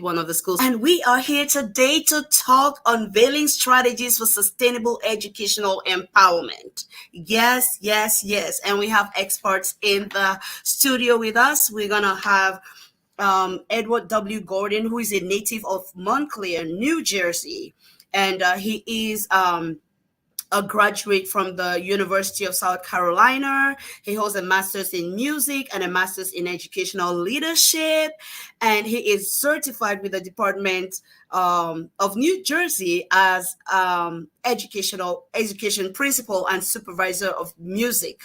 one of the schools. And we are here today to talk unveiling strategies for sustainable educational empowerment. Yes, yes, yes. And we have experts in the studio with us. We're going to have Edward W. Gordon, who is a native of Montclair, New Jersey. And he is a graduate from the University of South Carolina. He holds a master's in music and a master's in educational leadership. And he is certified with the Department of New Jersey as education principal and supervisor of music.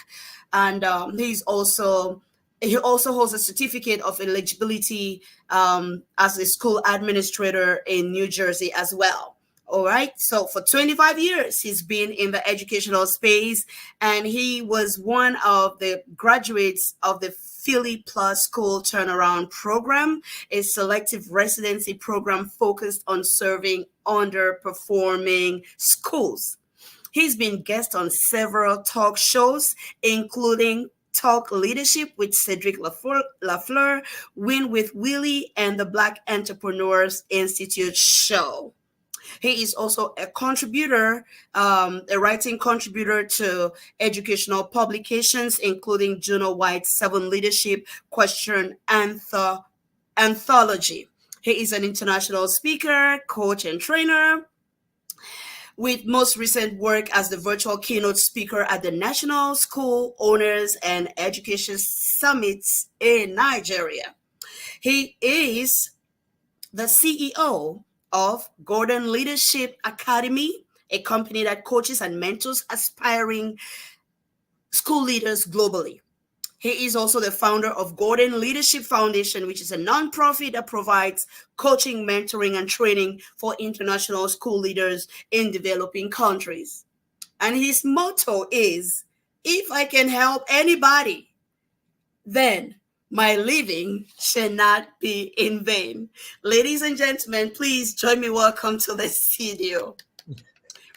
And he also holds a certificate of eligibility as a school administrator in New Jersey as well. All right. So for 25 years, he's been in the educational space, and he was one of the graduates of the Philly Plus School Turnaround Program, a selective residency program focused on serving underperforming schools. He's been guest on several talk shows, including Talk Leadership with Cedric Lafleur, Win with Willie, and the Black Entrepreneurs Institute show. He is also a contributor, a writing contributor to educational publications, including Juno White's 7 Leadership Question Anthology. He is an international speaker, coach, and trainer, with most recent work as the virtual keynote speaker at the National School Owners and Education Summits in Nigeria. He is the CEO of Gordon Leadership Academy, a company that coaches and mentors aspiring school leaders globally. He is also the founder of Gordon Leadership Foundation, which is a nonprofit that provides coaching, mentoring, and training for international school leaders in developing countries. And his motto is, if I can help anybody, then my living shall not be in vain. Ladies and gentlemen, please join me. Welcome to the studio.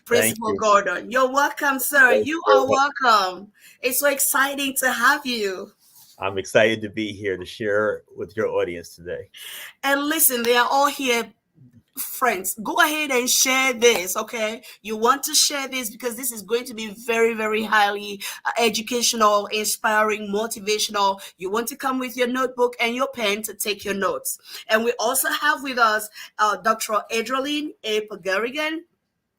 Principal Gordon, you're welcome, sir. You are welcome. It's so exciting to have you. I'm excited to be here to share with your audience today. And listen, they are all here. Friends, go ahead and share this, okay? You want to share this because this is going to be very, very highly educational, inspiring, motivational. You want to come with your notebook and your pen to take your notes. And we also have with us Dr. Adrienne A. Pagarigan,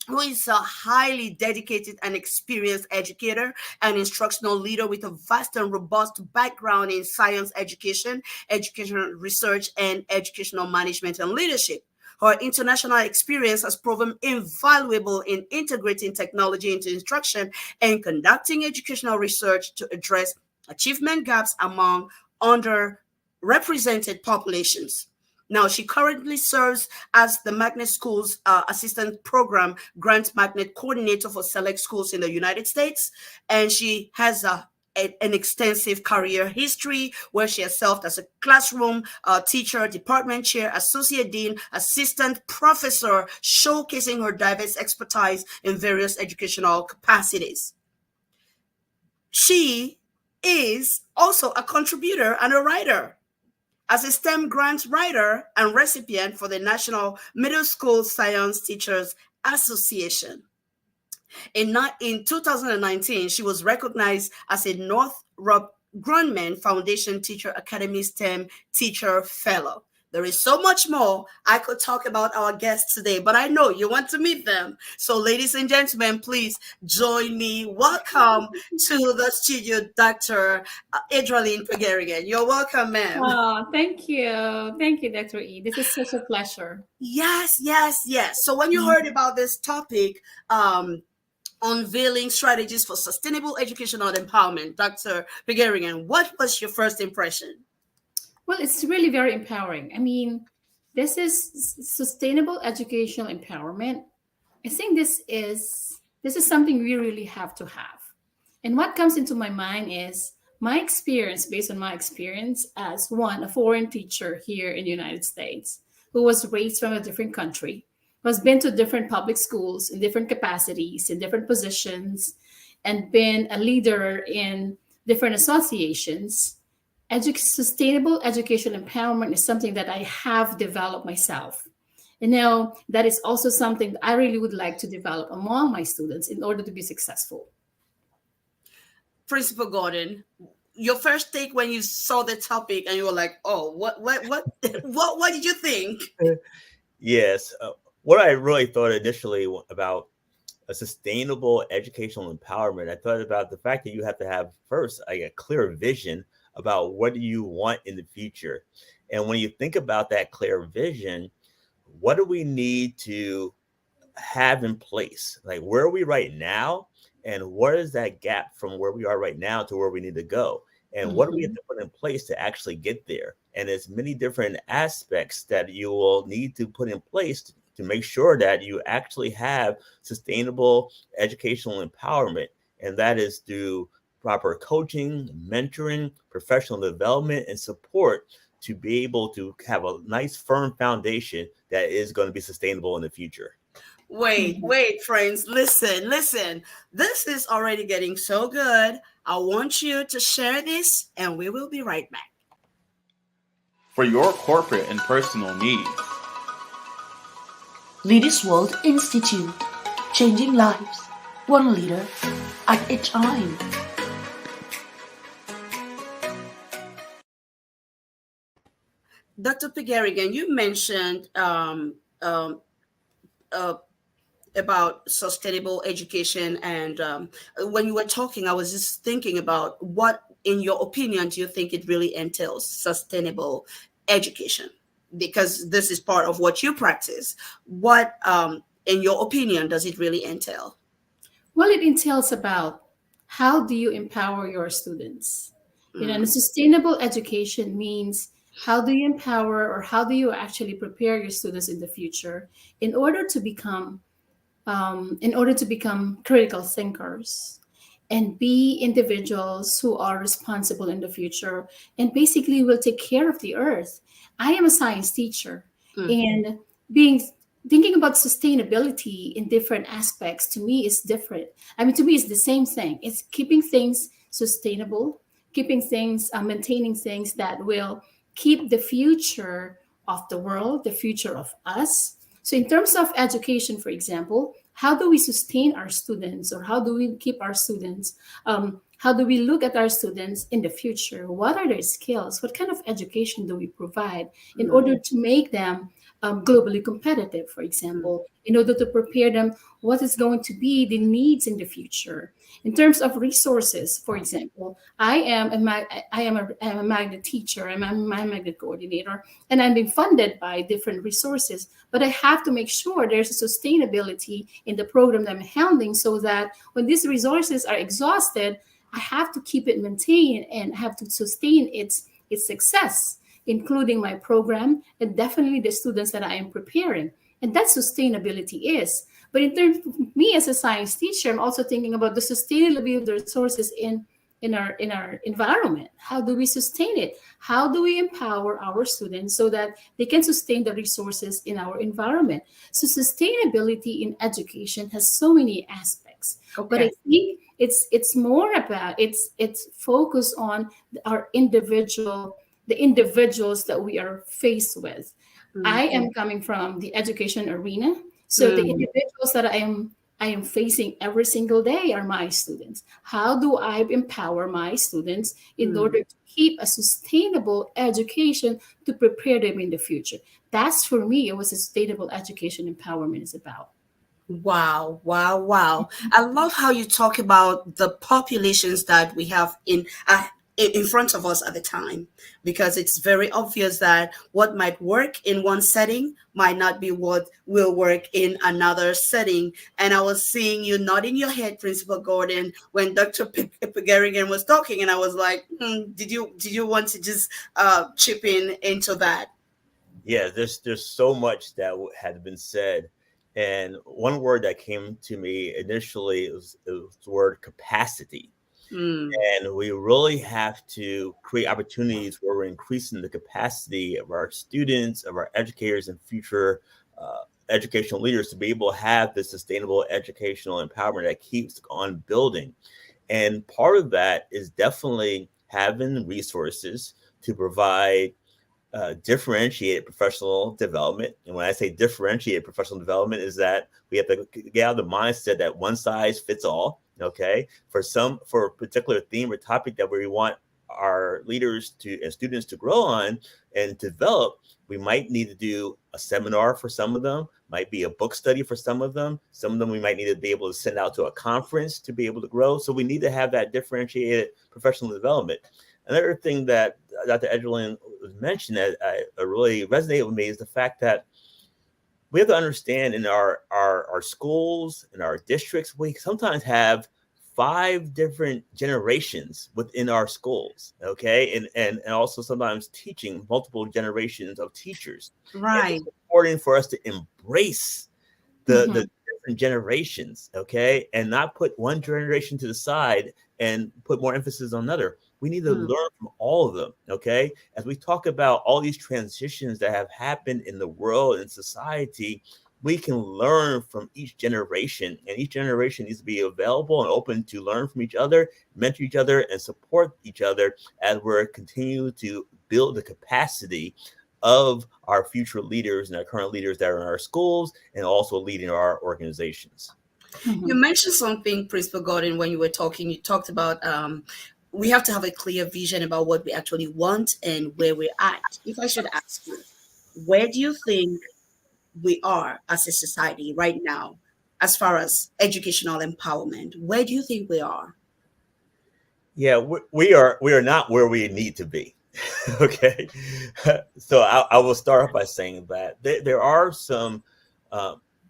who is a highly dedicated and experienced educator and instructional leader with a vast and robust background in science education, educational research, and educational management and leadership. Her international experience has proven invaluable in integrating technology into instruction and conducting educational research to address achievement gaps among underrepresented populations. Now, she currently serves as the Magnet Schools Assistant Program Grant Magnet Coordinator for select schools in the United States, and she has an extensive career history where she has served as a classroom teacher, department chair, associate dean, assistant professor, showcasing her diverse expertise in various educational capacities. She is also a contributor and a writer. As a STEM grant writer and recipient for the National Middle School Science Teachers Association. In 2019, she was recognized as a Northrop Grumman Foundation Teacher Academy STEM Teacher Fellow. There is so much more I could talk about our guests today, but I know you want to meet them. So, ladies and gentlemen, please join me. Welcome to the studio, Dr. Adrienne Pagarigan. You're welcome, ma'am. Oh, thank you. Thank you, Dr. E. This is such a pleasure. Yes, yes, yes. So when you heard about this topic, unveiling strategies for sustainable educational empowerment, Dr. Pagarigan, what was your first impression? Well, it's really very empowering. I mean, this is sustainable educational empowerment. I think this is something we really have to have. And what comes into my mind is my experience, based on my experience as a foreign teacher here in the United States, who was raised from a different country, who has been to different public schools in different capacities, in different positions, and been a leader in different associations. sustainable education empowerment is something that I have developed myself. And now that is also something that I really would like to develop among my students in order to be successful. Principal Gordon, your first take when you saw the topic and you were like, oh, what did you think? Yes. What I really thought initially about a sustainable educational empowerment, I thought about the fact that you have to have first a clear vision about what do you want in the future. And when you think about that clear vision, what do we need to have in place? Like, where are we right now? And what is that gap from where we are right now to where we need to go? And what do we have to put in place to actually get there? And there's many different aspects that you will need to put in place to make sure that you actually have sustainable educational empowerment. And that is through proper coaching, mentoring, professional development, and support to be able to have a nice, firm foundation that is going to be sustainable in the future. Wait, friends, listen. This is already getting so good. I want you to share this, and we will be right back. For your corporate and personal needs. Leaders World Institute, changing lives, one leader at a time. Dr. 𝐾𝐃𝐔𝐂𝐀𝐓𝐈𝐎, you mentioned about sustainable education, and when you were talking, I was just thinking about what, in your opinion, do you think it really entails, sustainable education? Because this is part of what you practice. What, in your opinion, does it really entail? Well, it entails about how do you empower your students? And sustainable education means how do you empower, or how do you actually prepare your students in the future in order to become critical thinkers and be individuals who are responsible in the future and basically will take care of the earth. I am a science teacher, and thinking about sustainability in different aspects to me is different. I mean, to me, it's the same thing. It's keeping things sustainable, keeping things, maintaining things that will keep the future of the world, the future of us. So in terms of education, for example, how do we sustain our students, or how do we keep our students? How do we look at our students in the future? What are their skills? What kind of education do we provide in order to make them globally competitive, for example, in order to prepare them what is going to be the needs in the future? In terms of resources, for example, I am a magnet teacher, I'm a magnet coordinator, and I'm being funded by different resources, but I have to make sure there's a sustainability in the program that I'm handling, so that when these resources are exhausted, I have to keep it maintained and have to sustain its success, including my program and definitely the students that I am preparing. And that sustainability is. But in terms of me as a science teacher, I'm also thinking about the sustainability of the resources in our environment. How do we sustain it? How do we empower our students so that they can sustain the resources in our environment? So sustainability in education has so many aspects. Okay. But I think it's more about it's focused on the individuals that we are faced with. I am coming from the education arena, so the individuals that I am facing every single day are my students. How do I empower my students in order to keep a sustainable education to prepare them in the future? That's, for me, what sustainable education empowerment is about. Wow. I love how you talk about the populations that we have in front of us at the time, because it's very obvious that what might work in one setting might not be what will work in another setting. And I was seeing you nodding your head, Principal Gordon, when Dr. 𝐾𝐃𝐔𝐂𝐀𝐓𝐈𝐎𝐍𝐍 was talking, and I was like, did you want to just chip in into that? Yeah, there's so much that had been said. And one word that came to me initially was the word capacity. And we really have to create opportunities where we're increasing the capacity of our students, of our educators, and future educational leaders to be able to have this sustainable educational empowerment that keeps on building. And part of that is definitely having resources to provide differentiated professional development. And when I say differentiated professional development, is that we have to get out of the mindset that one size fits all. Okay, for a particular theme or topic that we want our leaders and students to grow on and develop, we might need to do a seminar for some of them, might be a book study for some of them. Some of them we might need to be able to send out to a conference to be able to grow. So we need to have that differentiated professional development. Another thing that Dr. Edgerlin mentioned that really resonated with me is the fact that we have to understand in our schools, in our districts, we sometimes have 5 different generations within our schools, okay? And also sometimes teaching multiple generations of teachers. Right. It's important for us to embrace the different generations, okay? And not put one generation to the side and put more emphasis on another. We need to learn from all of them, okay? As we talk about all these transitions that have happened in the world and society, we can learn from each generation, and each generation needs to be available and open to learn from each other, mentor each other, and support each other as we're continuing to build the capacity of our future leaders and our current leaders that are in our schools and also leading our organizations. You mentioned something, Principal Gordon, when you were talking. You talked about we have to have a clear vision about what we actually want and where we're at. If I should ask you, where do you think we are as a society right now as far as educational empowerment? Where do you think we are? Yeah, we are not where we need to be. Okay, so I will start off by saying that there are some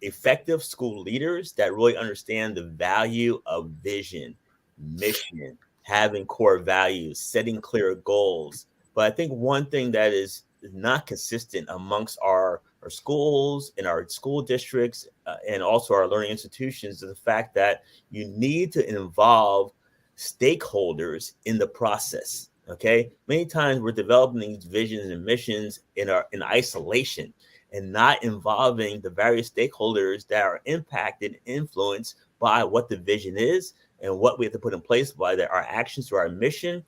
effective school leaders that really understand the value of vision, mission, having core values, setting clear goals. But I think one thing that is not consistent amongst our schools, in our school districts, and also our learning institutions is the fact that you need to involve stakeholders in the process. Okay, many times we're developing these visions and missions in isolation and not involving the various stakeholders that are impacted and influenced by what the vision is and what we have to put in place by our actions to our mission.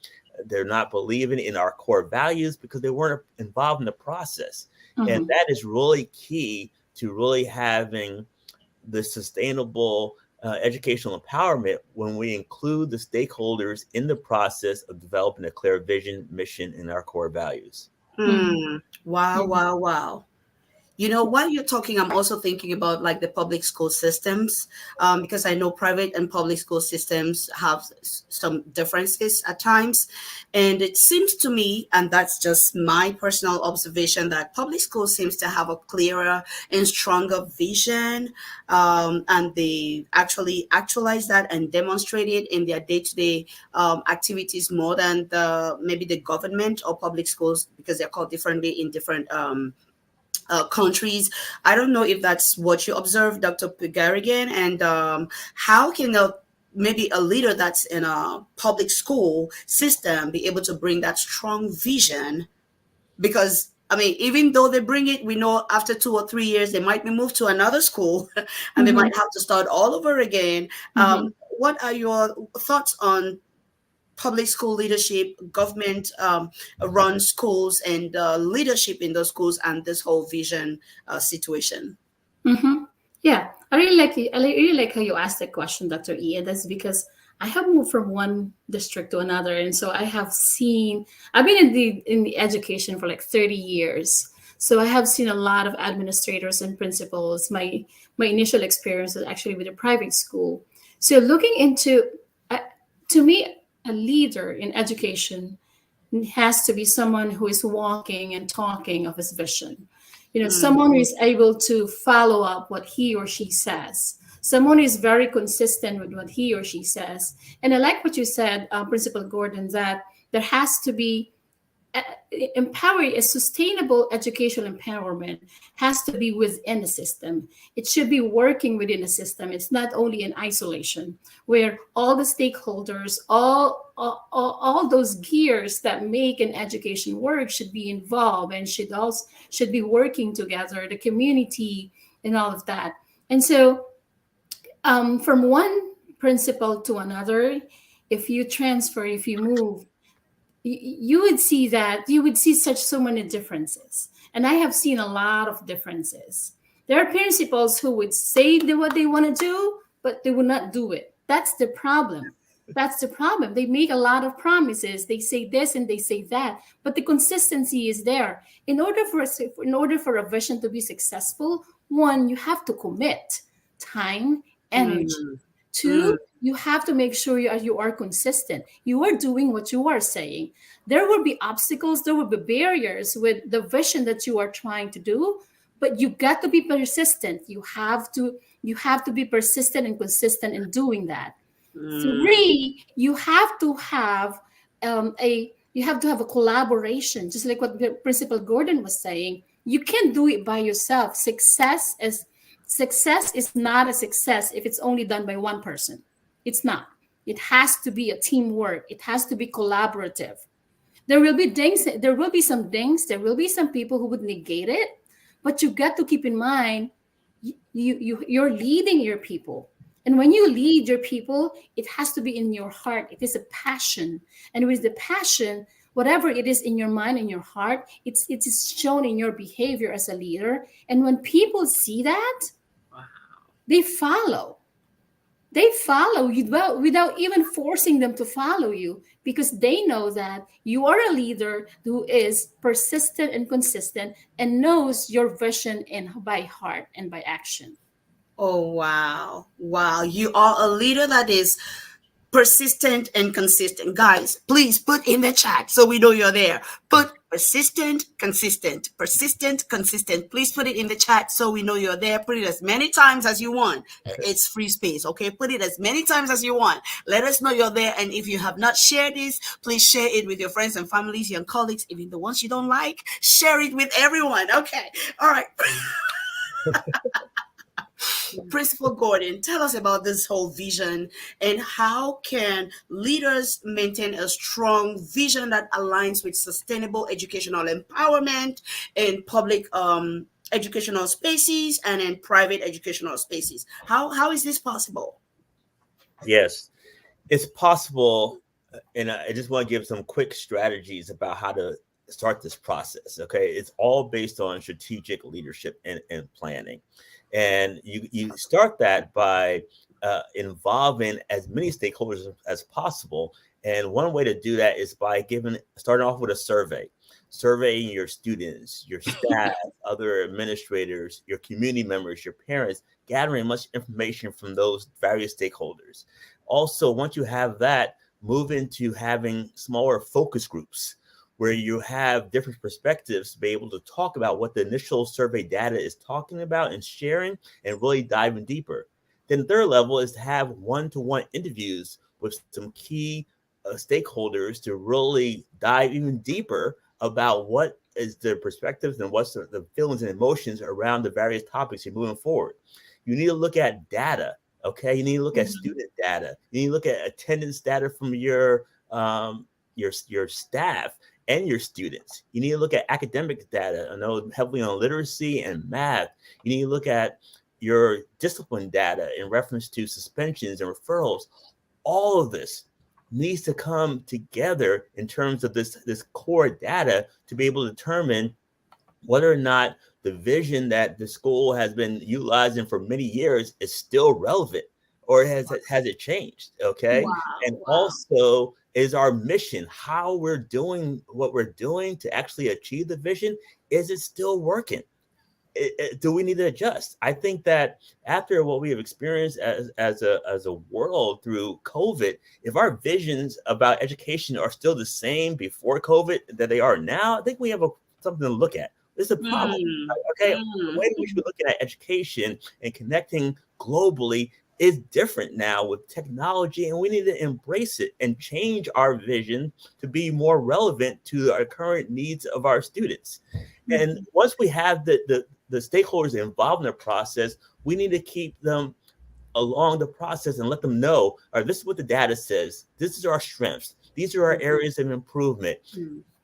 They're not believing in our core values because they weren't involved in the process. And that is really key to really having the sustainable educational empowerment when we include the stakeholders in the process of developing a clear vision, mission, and our core values. Wow. You know, while you're talking, I'm also thinking about like the public school systems, because I know private and public school systems have some differences at times. And it seems to me, and that's just my personal observation, that public school seems to have a clearer and stronger vision, and they actually actualize that and demonstrate it in their day-to-day activities more than maybe the government or public schools, because they're called differently in different countries. I don't know if that's what you observed, Dr. Garrigan, and how can maybe a leader that's in a public school system be able to bring that strong vision? Because I mean, even though they bring it, we know after 2 or 3 years they might be moved to another school and they might have to start all over again. What are your thoughts on public school leadership, government run schools, and leadership in those schools, and this whole vision situation? Yeah, I really like how you asked that question, Dr. E. And that's because I have moved from one district to another, and so I've been in the education for like 30 years. So I have seen a lot of administrators and principals. My initial experience was actually with a private school. So looking into, to me, a leader in education has to be someone who is walking and talking of his vision. You know, someone who is able to follow up what he or she says. Someone who is very consistent with what he or she says. And I like what you said, Principal Gordon, that there has to be a sustainable educational empowerment has to be within the system. It should be working within the system. It's not only in isolation, where all the stakeholders, all those gears that make an education work should be involved and should be working together, the community and all of that. And so from one principal to another, if you move, you would see that you would see so many differences. And I have seen a lot of differences. There are principals who would say what they want to do, but they will not do it. That's the problem. That's the problem. They make a lot of promises. They say this and they say that, but the consistency is there. In order for a vision to be successful, one, you have to commit time, energy. Two, you have to make sure you are consistent. You are doing what you are saying. There will be obstacles, there will be barriers with the vision that you are trying to do, but you got to be persistent. You have to be persistent and consistent in doing that. Three, you have to have a collaboration, just like what Principal Gordon was saying. You can't do it by yourself. Success is not a success if it's only done by one person. It's not. It has to be a teamwork. It has to be collaborative. There will be dings. There will be some dings. There will be some people who would negate it, but you got to keep in mind you're leading your people. And when you lead your people, it has to be in your heart. It is a passion. And with the passion, whatever it is in your mind and your heart, it is shown in your behavior as a leader. And when people see that, they follow. They follow you without even forcing them to follow you, because they know that you are a leader who is persistent and consistent and knows your vision by heart and by action. Oh, wow. Wow. You are a leader that is persistent and consistent. Guys, please put in the chat so we know you're there. Put persistent, consistent, persistent, consistent. Please put it in the chat so we know you're there. Put it as many times as you want. It's free space, okay? Put it as many times as you want. Let us know you're there. And if you have not shared this, please share it with your friends and families, your colleagues, even the ones you don't like. Share it with everyone. Okay. All right. Principal Gordon, tell us about this whole vision and how can leaders maintain a strong vision that aligns with sustainable educational empowerment in public educational spaces and in private educational spaces. How is this possible? Yes, it's possible. And I just want to give some quick strategies about how to start this process. Okay. It's all based on strategic leadership and planning. And you start that by involving as many stakeholders as possible. And one way to do that is by starting off with a surveying your students, your staff, other administrators, your community members, your parents, gathering much information from those various stakeholders. Also, once you have that, move into having smaller focus groups where you have different perspectives to be able to talk about what the initial survey data is talking about and sharing and really diving deeper. Then the third level is to have one-to-one interviews with some key stakeholders to really dive even deeper about what is their perspectives and what's the feelings and emotions around the various topics you're moving forward. You need to look at data, okay? You need to look at student data. You need to look at attendance data from your staff and your students. You need to look at academic data. I know heavily on literacy and math. You need to look at your discipline data in reference to suspensions and referrals. All of this needs to come together in terms of this core data to be able to determine whether or not the vision that the school has been utilizing for many years is still relevant, or has it changed? Okay. Wow, and also, is our mission, how we're doing what we're doing to actually achieve the vision, is it still working? Do we need to adjust? I think that after what we have experienced as a world through COVID, if our visions about education are still the same before COVID that they are now, I think we have something to look at. This is a problem. Okay, the way we should be looking at education and connecting globally is different now with technology, and we need to embrace it and change our vision to be more relevant to our current needs of our students. And once we have the stakeholders involved in the process, we need to keep them along the process and let them know, all right, this is what the data says. This is our strengths. These are our areas of improvement.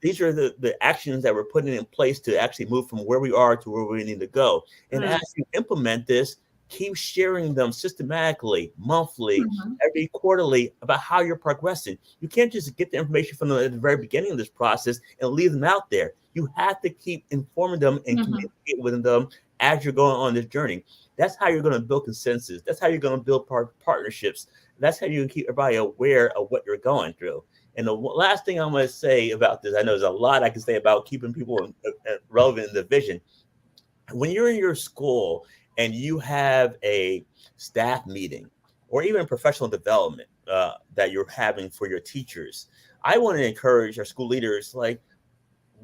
These are the actions that we're putting in place to actually move from where we are to where we need to go. And as you implement this, keep sharing them systematically, monthly, Mhm. every quarterly about how you're progressing. You can't just get the information from them at the very beginning of this process and leave them out there. You have to keep informing them and Mhm. communicate with them as you're going on this journey. That's how you're going to build consensus. That's how you're going to build partnerships. That's how you can keep everybody aware of what you're going through. And the last thing I'm going to say about this, I know there's a lot I can say about keeping people relevant in the vision. When you're in your school and you have a staff meeting or even professional development that you're having for your teachers, I want to encourage our school leaders, like,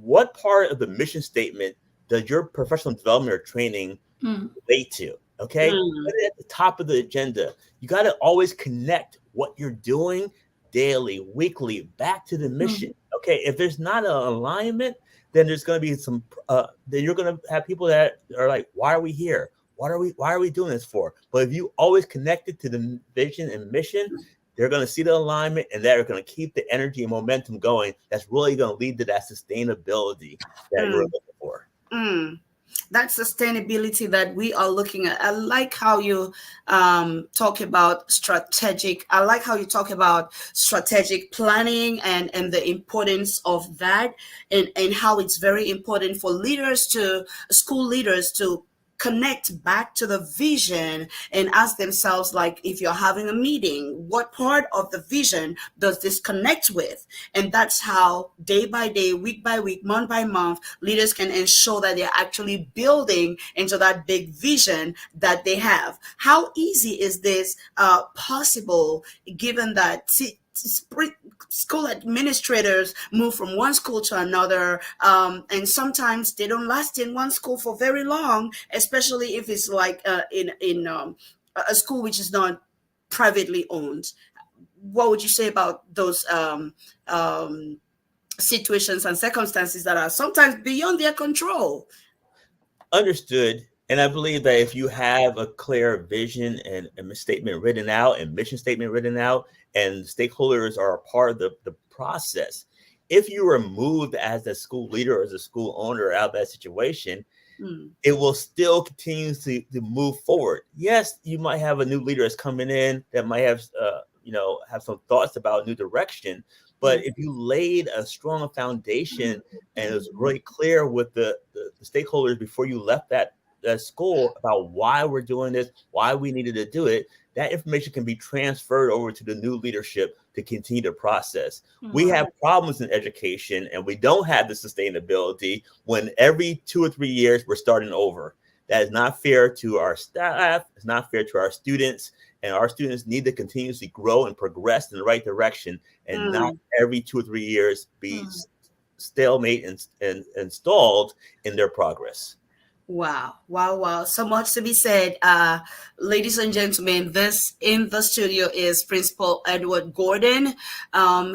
what part of the mission statement does your professional development or training Mm. relate to? Okay, put it at the top of the agenda. You got to always connect what you're doing daily, weekly, back to the mission. Okay, if there's not an alignment, then there's going to be some. Then you're going to have people that are like, "Why are we here? Why are we doing this for?" But if you always connect it to the vision and mission, they're going to see the alignment, and they're going to keep the energy and momentum going. That's really going to lead to that sustainability that you're looking for. That sustainability that we are looking at. I like how you talk about strategic. I like how you talk about strategic planning and the importance of that, and how it's very important for school leaders to connect back to the vision and ask themselves, like, if you're having a meeting, what part of the vision does this connect with? And that's how day by day, week by week, month by month, leaders can ensure that they're actually building into that big vision that they have. How easy is this possible, given that school administrators move from one school to another, and sometimes they don't last in one school for very long, especially if it's like in a school which is not privately owned. What would you say about those situations and circumstances that are sometimes beyond their control? Understood. And I believe that if you have a clear vision and a statement written out and mission statement written out, and stakeholders are a part of the process, if you are moved as a school leader or as a school owner out of that situation, it will still continue to move forward. Yes, you might have a new leader that's coming in that might have have some thoughts about new direction. But if you laid a strong foundation and it was really clear with the stakeholders before you left that school about why we're doing this, why we needed to do it, that information can be transferred over to the new leadership to continue the process. We have problems in education and we don't have the sustainability when every 2 or 3 years we're starting over. That is not fair to our staff. It's not fair to our students. And our students need to continuously grow and progress in the right direction, and not every 2 or 3 years be stalemate and stalled in their progress. Wow. So much to be said. Ladies and gentlemen, this in the studio is Principal Edward Gordon.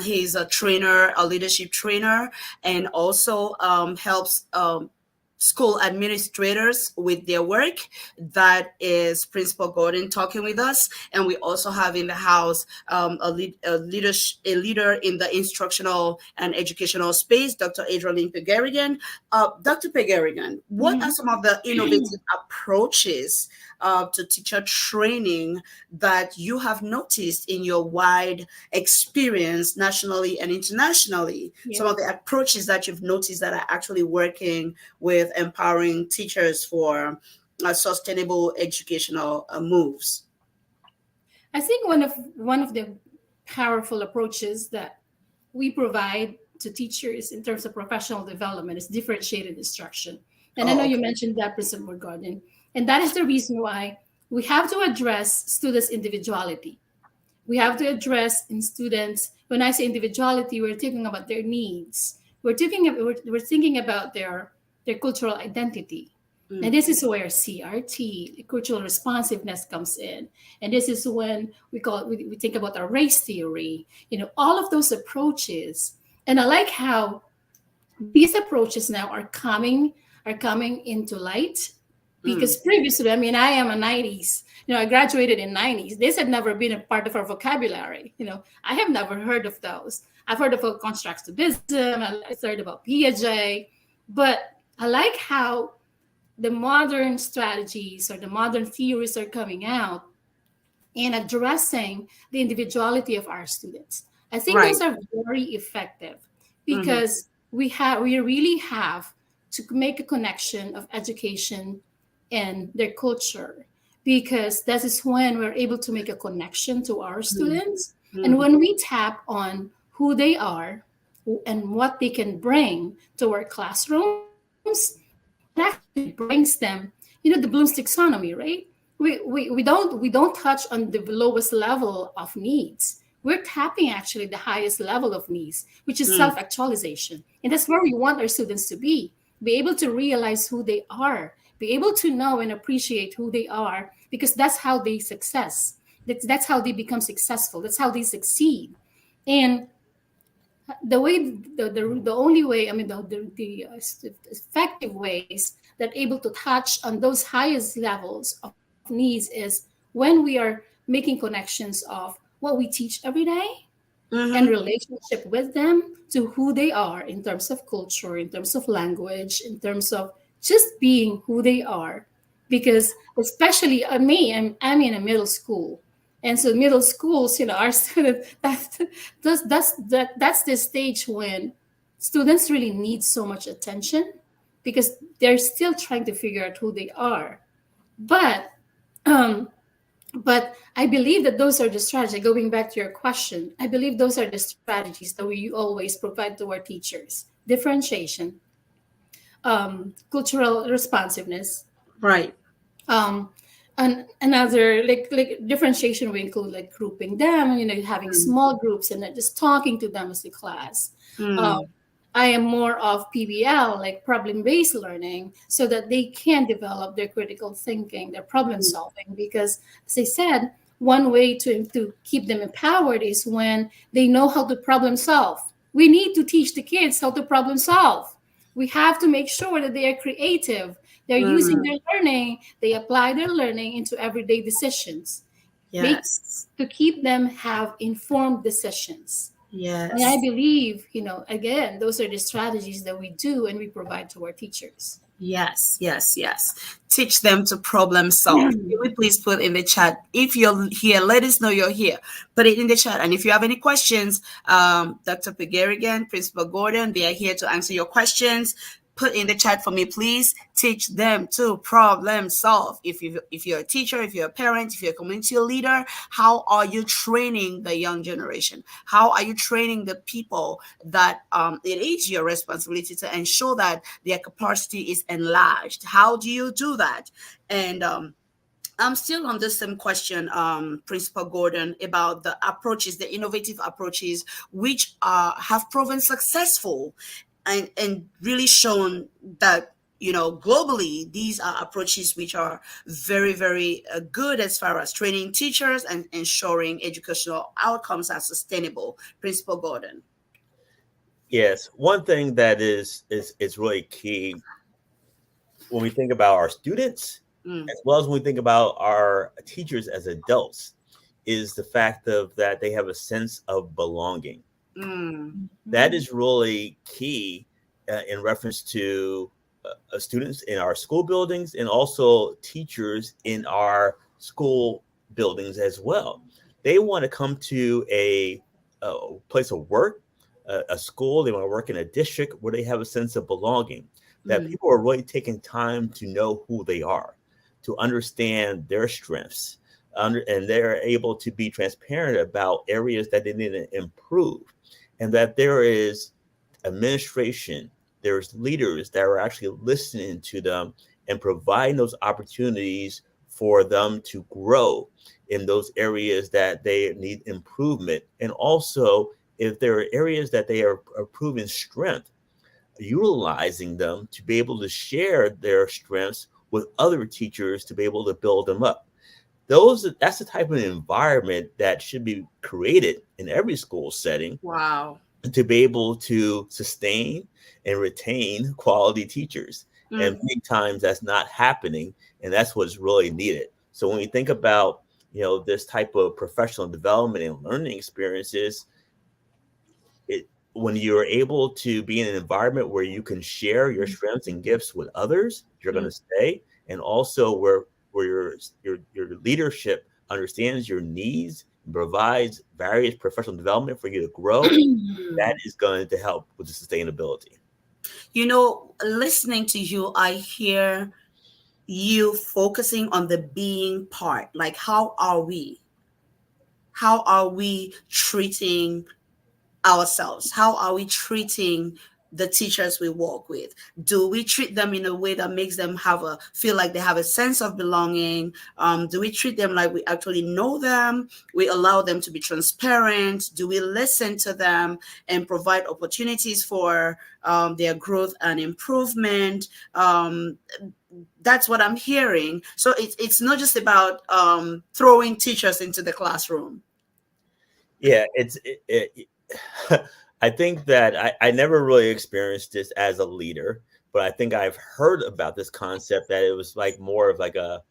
He's a trainer, a leadership trainer, and also helps school administrators with their work. That is Principal Gordon talking with us. And we also have in the house a leader in the instructional and educational space, Dr. Adrienne Pegarigan. Dr. Pegarigan, what are some of the innovative approaches to teacher training that you have noticed in your wide experience nationally and internationally? Some of the approaches that you've noticed that are actually working with empowering teachers for sustainable educational moves. I think one of the powerful approaches that we provide to teachers in terms of professional development is differentiated instruction. And I know you mentioned that, Principal Gordon. And that is the reason why we have to address students' individuality. We have to address in students, when I say individuality, we're thinking about their needs. We're thinking about their cultural identity. And this is where CRT, cultural responsiveness, comes in. And this is when we think about our race theory, all of those approaches. And I like how these approaches now are coming into light, because previously, I mean, I am a 90s, I graduated in 90s. This had never been a part of our vocabulary. I have never heard of those. I've heard of constructivism. I heard about Piaget, but I like how the modern strategies or the modern theories are coming out and addressing the individuality of our students. I think Right. those are very effective Mm-hmm. because we really have to make a connection of education and their culture, because that is when we're able to make a connection to our students. And when we tap on who they are and what they can bring to our classrooms, it actually brings them, the Bloom's taxonomy, right? We don't touch on the lowest level of needs. We're tapping actually the highest level of needs, which is self-actualization. And that's where we want our students to be able to realize who they are, be able to know and appreciate who they are, because that's how they success. That's how they become successful. That's how they succeed. And the only way, I mean, the effective ways that able to touch on those highest levels of needs is when we are making connections of what we teach every day and relationship with them to who they are in terms of culture, in terms of language, in terms of just being who they are. Because especially me, I'm in a middle school. And so middle schools, our students, that's the stage when students really need so much attention because they're still trying to figure out who they are. But um, but I believe that those are the strategies. Going back to your question, I believe those are the strategies that we always provide to our teachers: differentiation, cultural responsiveness, Right. um, and another like differentiation will include like grouping them, having small groups and then just talking to them as a class. Um, I am more of PBL, like problem-based learning, so that they can develop their critical thinking, their problem solving. Because, as I said, one way to keep them empowered is when they know how to problem solve. We need to teach the kids how to problem solve. We have to make sure that they are creative. They're using their learning, they apply their learning into everyday decisions. Yes. To keep them have informed decisions. Yes. And I believe, again, those are the strategies that we do and we provide to our teachers. Yes, yes, yes. Teach them to problem solve. Can we please put in the chat if you're here? Let us know you're here. Put it in the chat. And if you have any questions, Dr. Pegarigan, Principal Gordon, they are here to answer your questions. Put in the chat for me, please. Teach them to problem solve. If you're a teacher, if you're a parent, if you're a community leader, how are you training the young generation? How are you training the people that it is your responsibility to ensure that their capacity is enlarged? How do you do that? And I'm still on the same question, Principal Gordon, about the approaches, the innovative approaches, which have proven successful and really shown that, globally, these are approaches which are very, very good as far as training teachers and ensuring educational outcomes are sustainable. Principal Gordon. Yes, one thing that is really key when we think about our students, as well as when we think about our teachers as adults, is the fact of that they have a sense of belonging. That is really key in reference to students in our school buildings and also teachers in our school buildings as well. They want to come to a place of work, a school. They want to work in a district where they have a sense of belonging, that people are really taking time to know who they are, to understand their strengths, and they're able to be transparent about areas that they need to improve. And that there is administration, there's leaders that are actually listening to them and providing those opportunities for them to grow in those areas that they need improvement. And also, if there are areas that they are proving strength, utilizing them to be able to share their strengths with other teachers to be able to build them up. That's the type of environment that should be created in every school setting. Wow. To be able to sustain and retain quality teachers. And many times that's not happening, and that's what's really needed. So when we think about, this type of professional development and learning experiences, when you're able to be in an environment where you can share your strengths and gifts with others, you're going to stay. And also where your leadership understands your needs and provides various professional development for you to grow, that is going to help with the sustainability. You know, listening to you, I hear you focusing on the being part. Like, how are we? How are we treating ourselves? How are we treating the teachers we work with? Do we treat them in a way that makes them feel like they have a sense of belonging? Do we treat them like we actually know them? We allow them to be transparent? Do we listen to them and provide opportunities for their growth and improvement? That's what I'm hearing. So it's not just about throwing teachers into the classroom. Yeah, I think that I never really experienced this as a leader, but I think I've heard about this concept that it was like more of like a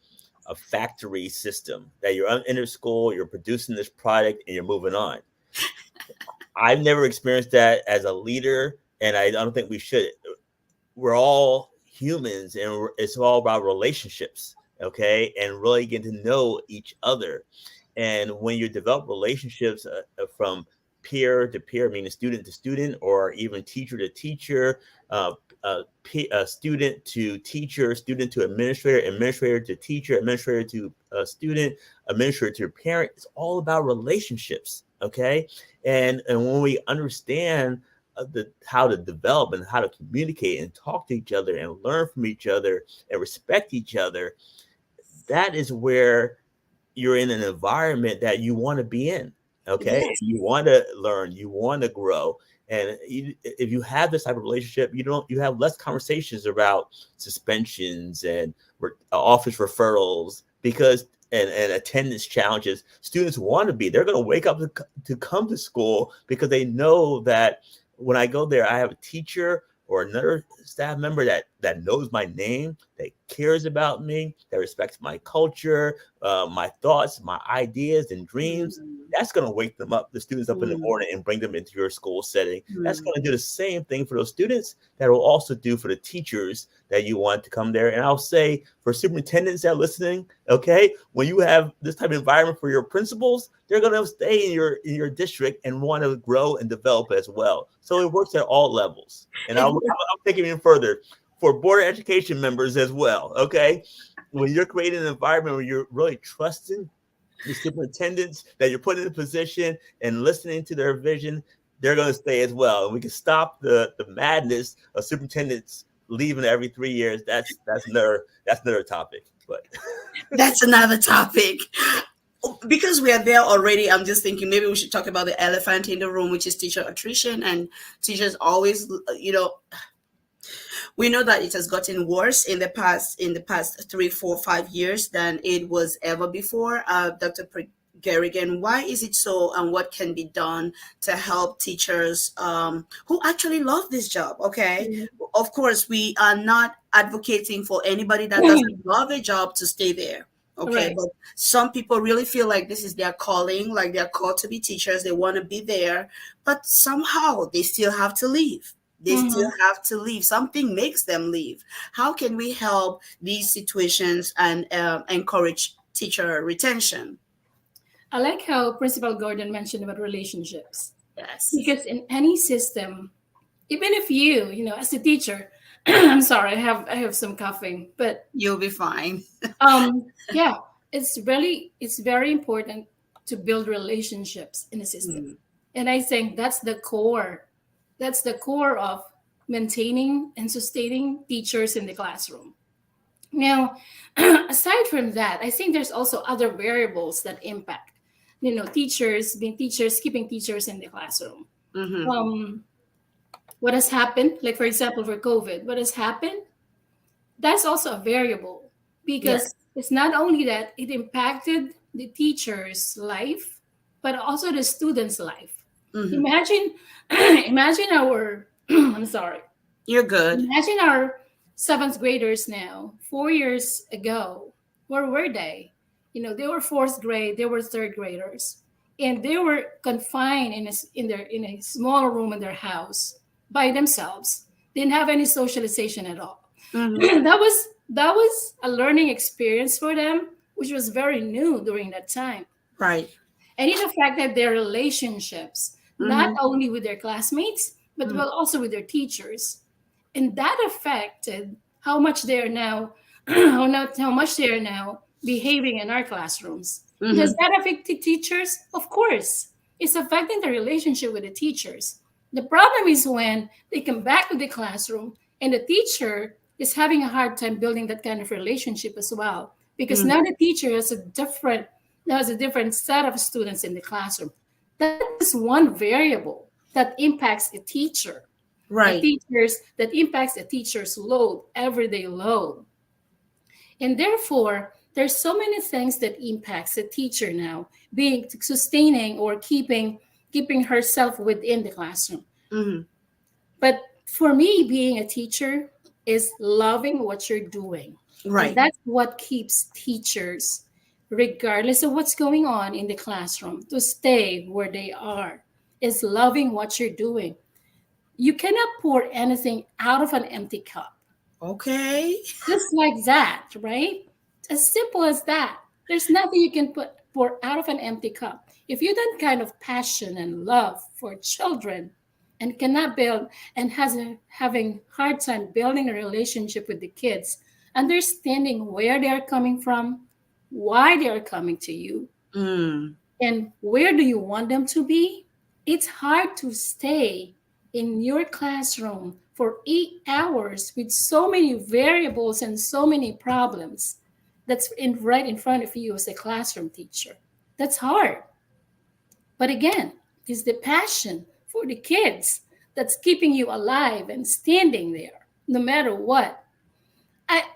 factory system, that you're in a school, you're producing this product and you're moving on. I've never experienced that as a leader, and I don't think we should. We're all humans, and it's all about relationships, okay? And really getting to know each other. And when you develop relationships from peer to peer, meaning student to student, or even teacher to teacher, student to teacher, student to administrator, administrator to teacher, administrator to student, administrator to parent, it's all about relationships, okay? And when we understand how to develop and how to communicate and talk to each other and learn from each other and respect each other, that is where you're in an environment that you want to be in. Okay. Yes. You want to learn, you want to grow. And if you have this type of relationship, you have less conversations about suspensions and office referrals and attendance challenges. Students want to be, they're going to wake up to come to school because they know that when I go there, I have a teacher or another staff member that knows my name, that cares about me, that respects my culture, my thoughts, my ideas and dreams. That's going to wake them up, the students up in the morning, and bring them into your school setting. That's going to do the same thing for those students. That will also do for the teachers that you want to come there. And I'll say for superintendents that are listening, okay, when you have this type of environment for your principals, they're going to stay in your district and want to grow and develop as well. So it works at all levels. And I'll take it even further for Board of Education members as well, okay? When you're creating an environment where you're really trusting the superintendents, that you're put in a position and listening to their vision, they're going to stay as well. And we can stop the madness of superintendents leaving every 3 years. That's another topic. But that's another topic. Because we are there already, I'm just thinking maybe we should talk about the elephant in the room, which is teacher attrition. And teachers always, we know that it has gotten worse in the past 3, 4, 5 years than it was ever before. Dr. Garrigan, why is it so, and what can be done to help teachers who actually love this job? Okay, of course, we are not advocating for anybody that doesn't love a job to stay there. Okay, right. But some people really feel like this is their calling, like they're called to be teachers. They want to be there, but somehow they still have to leave. They still have to leave. Something makes them leave. How can we help these situations and encourage teacher retention? I like how Principal Gordon mentioned about relationships. Yes. Because in any system, even if you as a teacher, I'm sorry, I have some coughing, but you'll be fine. Yeah, it's very important to build relationships in a system. And I think that's the core. That's the core of maintaining and sustaining teachers in the classroom. Now, aside from that, I think there's also other variables that impact, teachers, keeping teachers in the classroom. What has happened, like for example, for COVID, what has happened, that's also a variable, because it's not only that it impacted the teacher's life, but also the student's life. Imagine our, I'm sorry. You're good. Imagine our 7th graders now, 4 years ago, where were they? They were 4th grade, they were 3rd graders. and they were confined in a small room in their house by themselves. Didn't have any socialization at all. Mhm. That was a learning experience for them, which was very new during that time. Right. And it affected their relationships, not Mhm. only with their classmates, but Mhm. well also with their teachers. And that affected how much they are now, how much they are now behaving in our classrooms. Does Mhm. that affect the teachers? Of course. It's affecting the relationship with the teachers. The problem is when they come back to the classroom and the teacher is having a hard time building that kind of relationship as well. Because Mhm. now the teacher has a different set of students in the classroom. That is one variable that impacts a teacher. Right. That impacts a teacher's load, everyday load. And therefore, there's so many things that impacts a teacher now, being sustaining or keeping herself within the classroom. Mhm. But for me, being a teacher is loving what you're doing. And Right. that's what keeps teachers, regardless of what's going on in the classroom, to stay where they are, is loving what you're doing. You cannot pour anything out of an empty cup. Okay. Just like that, right? As simple as that. There's nothing you can pour out of an empty cup. If you don't kind of passion and love for children and cannot build and having hard time building a relationship with the kids, understanding where they are coming from, why they are coming to you, Mm. and where do you want them to be, it's hard to stay in your classroom for 8 hours with so many variables and so many problems that's right in front of you as a classroom teacher. That's hard. But again, it's the passion for the kids that's keeping you alive and standing there no matter what.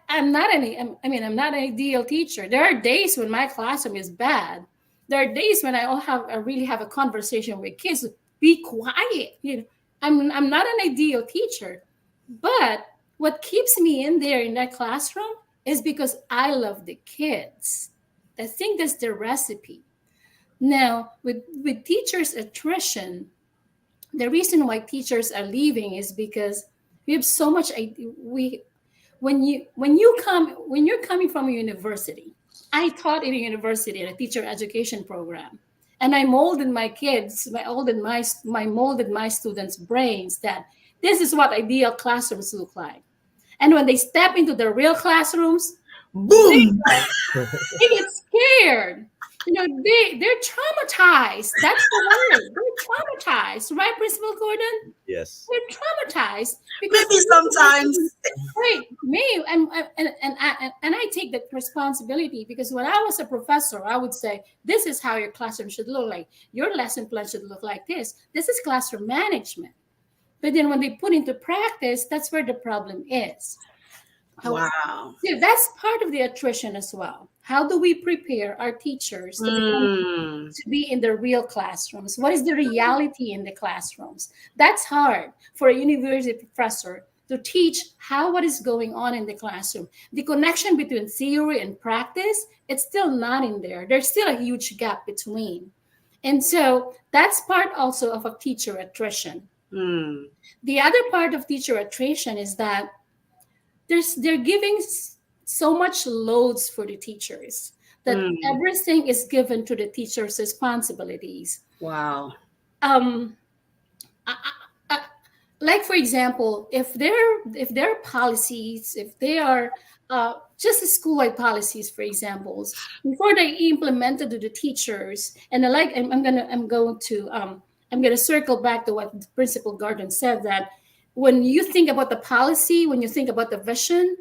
I'm not any, I'm not an ideal teacher. There are days when my classroom is bad. There are days when I really have a conversation with kids. Be quiet. I'm not an ideal teacher, but what keeps me in there in that classroom is because I love the kids. I think that's the recipe. Now, with teachers attrition, the reason why teachers are leaving is because we have so much we when you're coming from a university. I taught in a university in a teacher education program, and I molded my kids, molded my students' brains that this is what ideal classrooms look like. And when they step into the real classrooms, Boom. they get scared. They're traumatized. That's the word. They're traumatized, right, Principal Gordon? Yes. They're traumatized because Maybe sometimes. right, me and I take that responsibility because when I was a professor, I would say this is how your classroom should look like. Your lesson plan should look like this. This is classroom management. But then when they put into practice, that's where the problem is. Wow. See, that's part of the attrition as well. How do we prepare our teachers Mm. to be in the real classrooms? What is the reality in the classrooms? That's hard for a university professor to teach what is going on in the classroom. The connection between theory and practice, it's still not in there. There's still a huge gap between. And so that's part also of a teacher attrition. Mm. The other part of teacher attrition is that they're giving so much loads for the teachers that everything is given to the teachers' responsibilities. Wow. Um, like for example, if there are policies, if they are just the school-wide policies, for examples, before they implemented to the teachers, and I'm going to circle back to what Principal Gordon said, that when you think about the policy, when you think about the vision,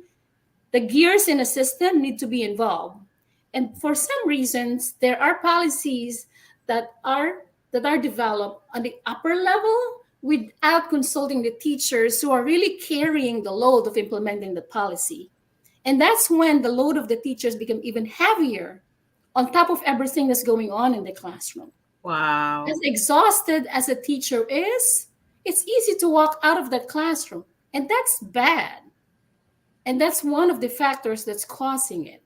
the gears in a system need to be involved. And for some reasons, there are policies that are developed on the upper level without consulting the teachers who are really carrying the load of implementing the policy. And that's when the load of the teachers become even heavier on top of everything that's going on in the classroom. Wow. As exhausted as a teacher is, it's easy to walk out of that classroom. And that's bad. And that's one of the factors that's causing it.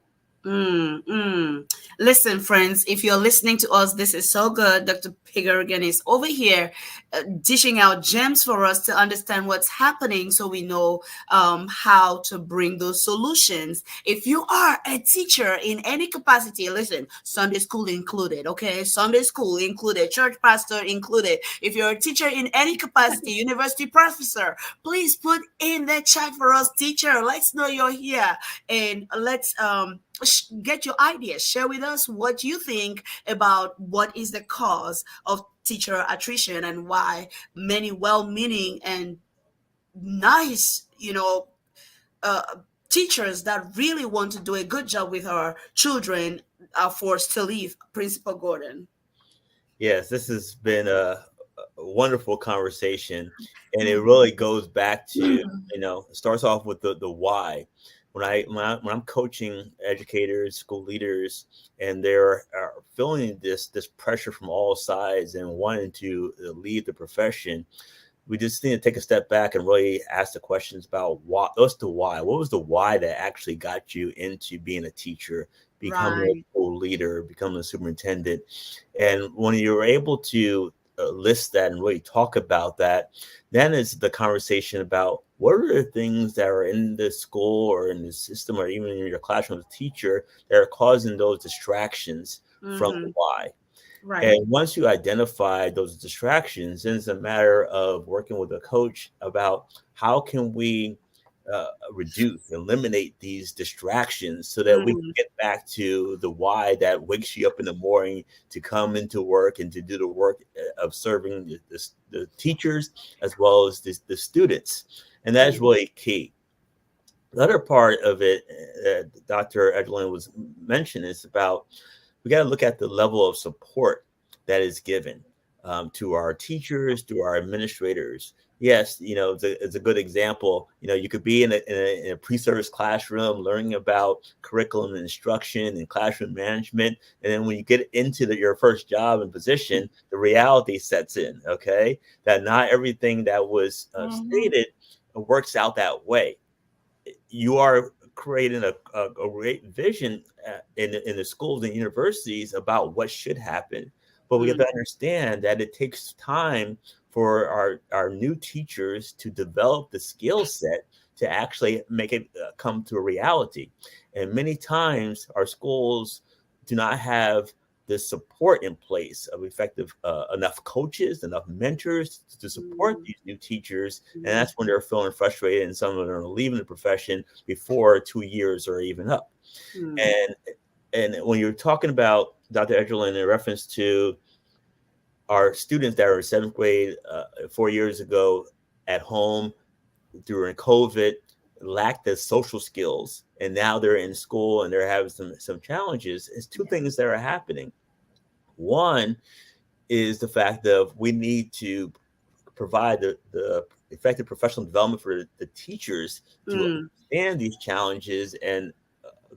Mm, mm. Listen, friends, if you're listening to us, this is so good. Dr. Pigerigan is over here dishing out gems for us to understand what's happening so we know how to bring those solutions. If you are a teacher in any capacity, listen, Sunday school included, okay? Sunday school included, church pastor included. If you're a teacher in any capacity, university professor, please put in the chat for us, teacher. Let's know you're here, and let's get your ideas. Share with us what you think about what is the cause of teacher attrition and why many well-meaning and nice, uh, teachers that really want to do a good job with our children are forced to leave. Principal Gordon. Yes, this has been a wonderful conversation, and it really goes back to, it starts off with the why. When I'm coaching educators, school leaders, and they're feeling this pressure from all sides and wanting to lead the profession, we just need to take a step back and really ask the questions about what's the why. What was the why that actually got you into being a teacher, becoming a school leader, becoming a superintendent? And when you're able to list that and really talk about that, then it's the conversation about what are the things that are in the school or in the system or even in your classroom as a teacher that are causing those distractions from the why. Right. And once you identify those distractions, then it's a matter of working with a coach about how can we eliminate these distractions so that we can get back to the why that wakes you up in the morning to come into work and to do the work of serving the teachers as well as the students. And that is really key. The other part of it that Dr. Edelin was mentioning is about we got to look at the level of support that is given to our teachers, to our administrators. Yes, it's a good example. You could be in a pre-service classroom learning about curriculum and instruction and classroom management. And then when you get into your first job and position, the reality sets in, okay? That not everything that was stated works out that way. You are creating a great vision in the schools and universities about what should happen. But we have to understand that it takes time for our new teachers to develop the skill set to actually make it come to a reality. And many times our schools do not have the support in place of effective enough coaches, enough mentors to support these new teachers. And that's when they're feeling frustrated and some of them are leaving the profession before 2 years are even up. And when you're talking about Dr. Edelin in reference to our students that are in seventh grade 4 years ago at home during COVID, lacked the social skills, and now they're in school and they're having some challenges, it's two things that are happening. One is the fact that we need to provide the effective professional development for the teachers to understand these challenges and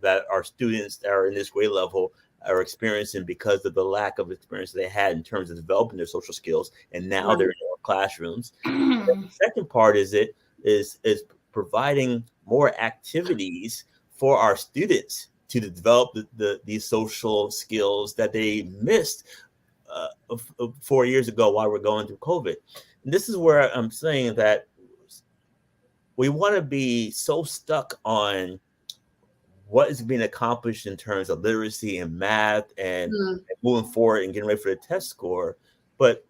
that our students that are in this grade level are experiencing because of the lack of experience they had in terms of developing their social skills, and now they're in our classrooms. The second part is providing more activities for our students to develop these social skills that they missed 4 years ago while we're going through COVID. And this is where I'm saying that we want to be so stuck on what is being accomplished in terms of literacy and math and moving forward and getting ready for the test score. But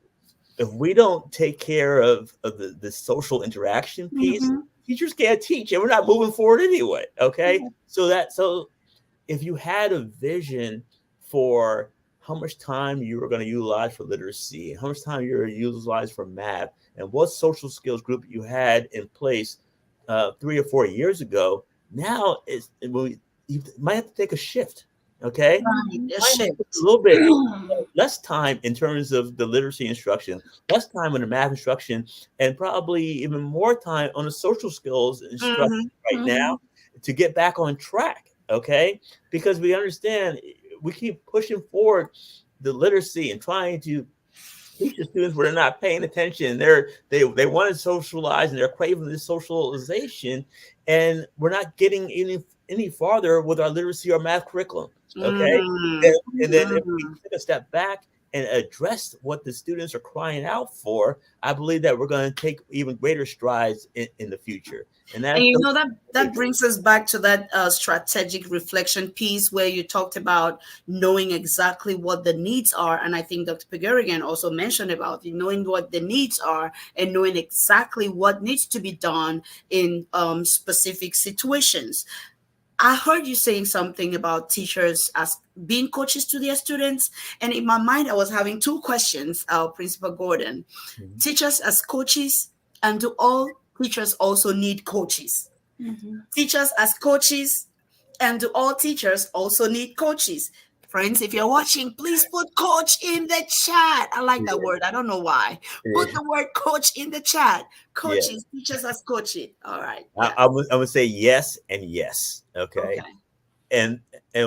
if we don't take care of the social interaction piece, teachers can't teach and we're not moving forward anyway. Okay. So if you had a vision for how much time you were going to utilize for literacy, how much time you're going to utilize for math, and what social skills group you had in place 3 or 4 years ago, now you might have to take a shift. Okay. A little bit less time in terms of the literacy instruction, less time on the math instruction, and probably even more time on the social skills instruction right now to get back on track. Okay. Because we understand we keep pushing forward the literacy and trying to teach the students where they're not paying attention. They want to socialize and they're craving this socialization, and we're not getting any farther with our literacy or math curriculum. Okay, and then if we take a step back and address what the students are crying out for, I believe that we're going to take even greater strides in the future. And that's that brings us back to that strategic reflection piece where you talked about knowing exactly what the needs are. And I think Dr. Pegarigan also mentioned about knowing what the needs are and knowing exactly what needs to be done in specific situations. I heard you saying something about teachers as being coaches to their students. And in my mind, I was having two questions, Principal Gordon. Mm-hmm. Teachers as coaches, and do all teachers also need coaches? Mm-hmm. Teachers as coaches, and do all teachers also need coaches? Friends, if you're watching, please put coach in the chat. I like that word. I don't know why. Put the word coach in the chat. Coaches, teachers as coaches. All right. Yeah. I'm gonna say yes and yes. Okay. And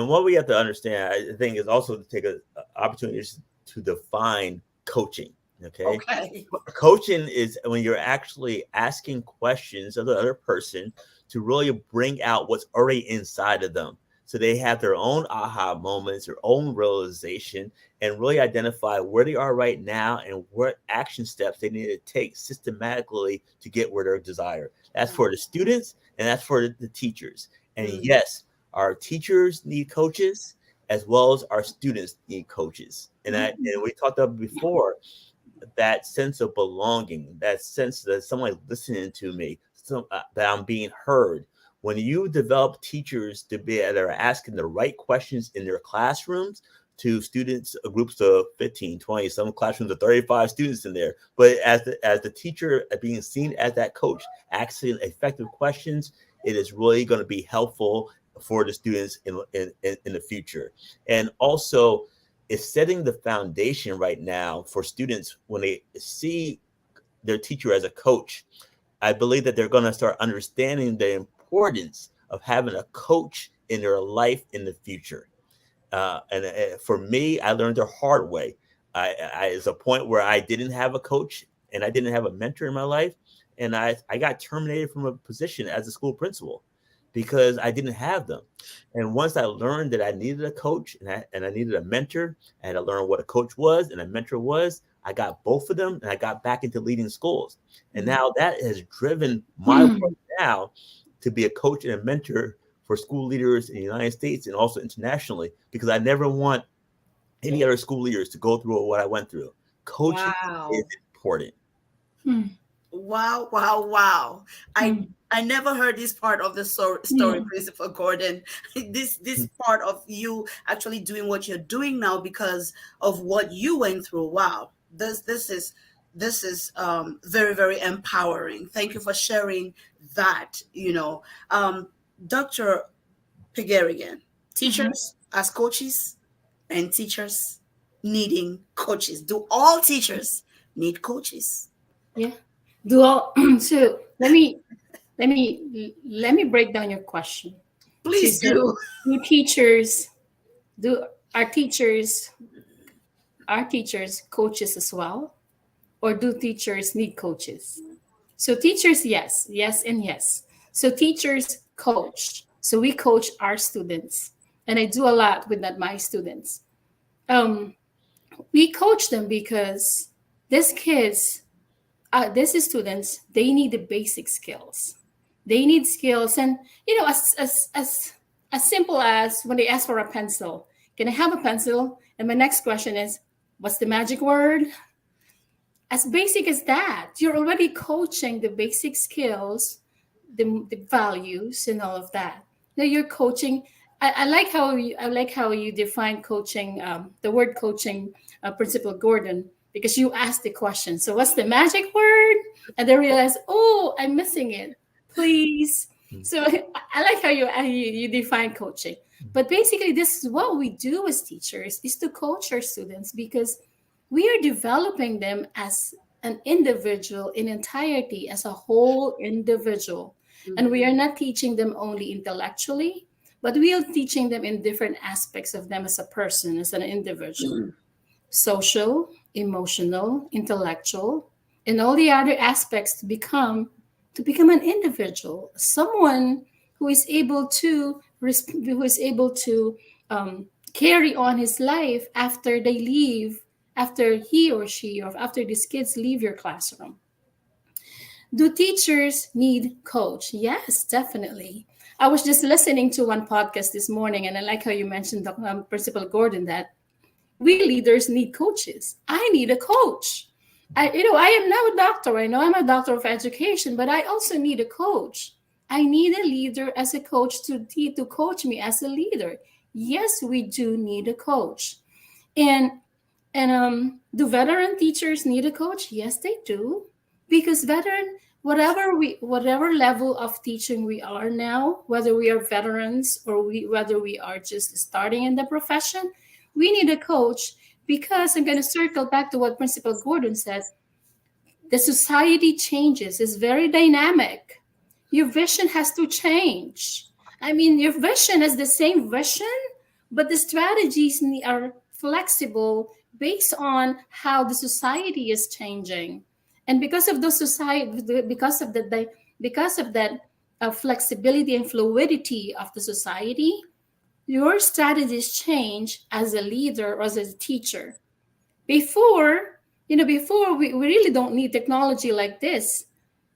what we have to understand, I think, is also to take an opportunity to define coaching. Okay. Coaching is when you're actually asking questions of the other person to really bring out what's already inside of them. So they have their own aha moments, their own realization, and really identify where they are right now and what action steps they need to take systematically to get where they're desired. That's for the students and that's for the teachers. And yes, our teachers need coaches as well as our students need coaches. And we talked about before, that sense of belonging, that sense that someone's listening to me, that I'm being heard. When you develop teachers that are asking the right questions in their classrooms to students, groups of 15, 20, some classrooms of 35 students in there, but as the teacher being seen as that coach, asking effective questions, it is really going to be helpful for the students in the future. And also, it's setting the foundation right now for students when they see their teacher as a coach. I believe that they're going to start understanding the importance of having a coach in their life in the future. And for me, I learned the hard way. It's a point where I didn't have a coach and I didn't have a mentor in my life. And I got terminated from a position as a school principal because I didn't have them. And once I learned that I needed a coach and I needed a mentor, I had to learn what a coach was and a mentor was. I got both of them and I got back into leading schools. And now that has driven my work now to be a coach and a mentor for school leaders in the United States and also internationally, because I never want any other school leaders to go through what I went through. Coaching is important. Wow. I never heard this part of the story, Principal Gordon. This part of you actually doing what you're doing now because of what you went through. Wow. This is very, very empowering. Thank you for sharing that. Dr. Pegarigan, teachers as coaches and teachers needing coaches. Do all teachers need coaches? Yeah. Do all so let me break down your question. Please do. Are teachers coaches as well? Or do teachers need coaches? So teachers, yes, and yes. So teachers coach. So we coach our students. And I do a lot with my students. We coach them because these students, they need the basic skills. They need skills. And, as simple as when they ask for a pencil, can I have a pencil? And my next question is, what's the magic word? As basic as that, you're already coaching the basic skills, the values, and all of that. Now you're coaching. I like how you define coaching. The word coaching, Principal Gordon, because you asked the question. So what's the magic word? And then realize, oh, I'm missing it. Please. So I like how you define coaching. But basically, this is what we do as teachers: is to coach our students because we are developing them as an individual in entirety, as a whole individual. And we are not teaching them only intellectually, but we are teaching them in different aspects of them as a person, as an individual. social, emotional, intellectual, and all the other aspects to become an individual, someone who is able to carry on his life after they leave, after he or she, or after these kids leave your classroom. Do teachers need coach? Yes, definitely. I was just listening to one podcast this morning, and I like how you mentioned, Principal Gordon, that we leaders need coaches. I need a coach. I am now a doctor. I know I'm a doctor of education, but I also need a coach. I need a leader as a coach to coach me as a leader. Yes, we do need a coach. And do veteran teachers need a coach? Yes, they do. Because whatever level of teaching we are now, whether we are veterans or whether we are just starting in the profession, we need a coach, because I'm going to circle back to what Principal Gordon said. The society changes, it's very dynamic. Your vision has to change. I mean, your vision is the same vision, but the strategies are flexible based on how the society is changing. And because of that flexibility and fluidity of the society, your strategies change as a leader or as a teacher. Before we really don't need technology like this,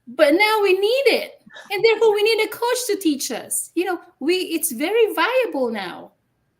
but now we need it. And therefore we need a coach to teach us. It's very viable now,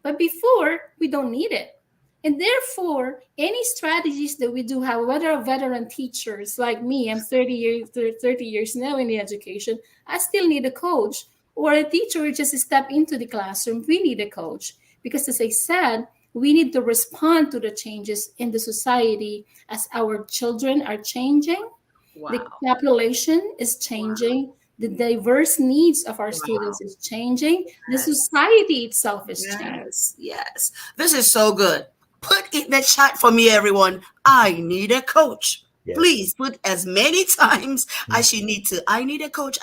but before we don't need it. And therefore, any strategies that we do have, whether veteran teachers like me, I'm 30 years now in the education, I still need a coach, or a teacher who just step into the classroom, we need a coach. Because as I said, we need to respond to the changes in the society as our children are changing. Wow. The population is changing. Wow. The diverse needs of our students is changing. Yes. The society itself is changing. Yes. This is so good. Put in the chat for me, everyone. I need a coach. Yes. Please put as many times as you need to. I need a coach,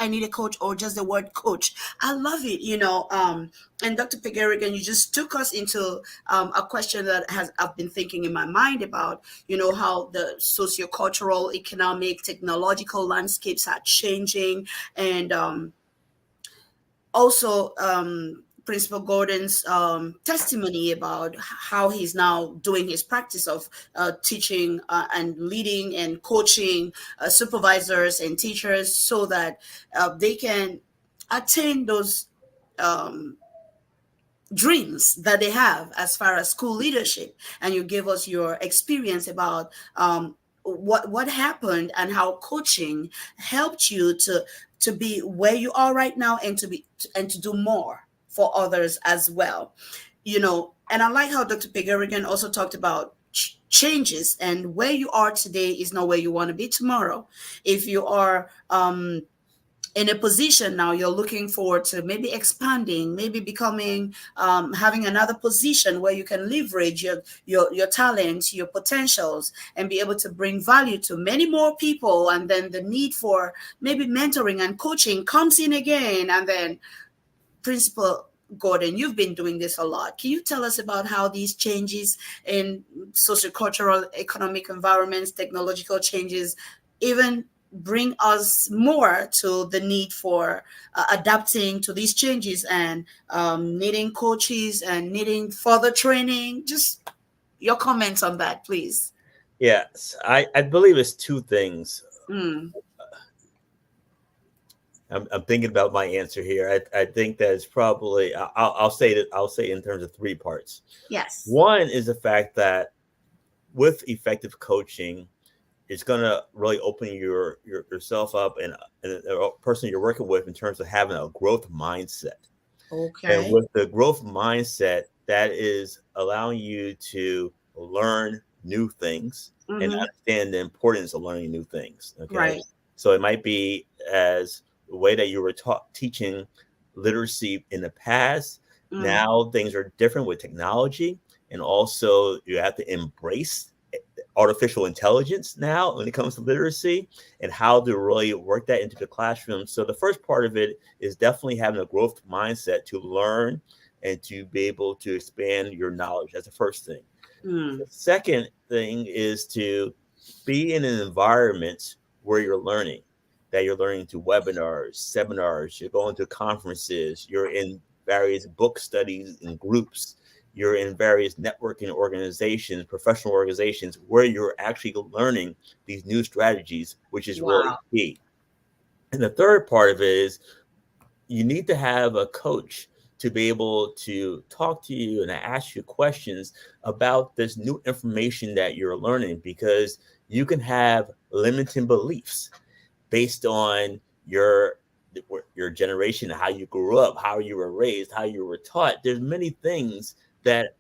or just the word coach. I love it, and Dr. Pegarigan, you just took us into a question that I've been thinking in my mind about, how the sociocultural, economic, technological landscapes are changing. And also Principal Gordon's testimony about how he's now doing his practice of teaching and leading and coaching supervisors and teachers so that they can attain those dreams that they have as far as school leadership. And you give us your experience about what happened and how coaching helped you to be where you are right now and to do more for others as well. And I like how Dr. Pegarigan also talked about changes, and where you are today is not where you want to be tomorrow. If you are in a position now, you're looking forward to maybe expanding, maybe becoming, having another position where you can leverage your talents, your potentials, and be able to bring value to many more people. And then the need for maybe mentoring and coaching comes in again. And then Principal Gordon, you've been doing this a lot. Can you tell us about how these changes in sociocultural, economic environments, technological changes, even bring us more to the need for adapting to these changes and needing coaches and needing further training? Just your comments on that, please. Yes, I believe it's two things. I'm thinking about my answer here. I think that it's probably, I'll say in terms of three parts. Yes. One is the fact that with effective coaching, it's going to really open yourself up and the person you're working with in terms of having a growth mindset. Okay. And with the growth mindset, that is allowing you to learn new things and understand the importance of learning new things. Okay. Right. So it might be as the way that you were teaching literacy in the past. Now things are different with technology, and also you have to embrace artificial intelligence now when it comes to literacy and how to really work that into the classroom. So the first part of it is definitely having a growth mindset to learn and to be able to expand your knowledge. That's the first thing. Mm. The second thing is to be in an environment where you're learning, that you're learning through webinars, seminars, you're going to conferences, you're in various book studies and groups, you're in various networking organizations, professional organizations, where you're actually learning these new strategies, which is really Wow. key. And the third part of it is you need to have a coach to be able to talk to you and ask you questions about this new information that you're learning, because you can have limiting beliefs based on your generation, how you grew up, how you were raised, how you were taught. There's many things that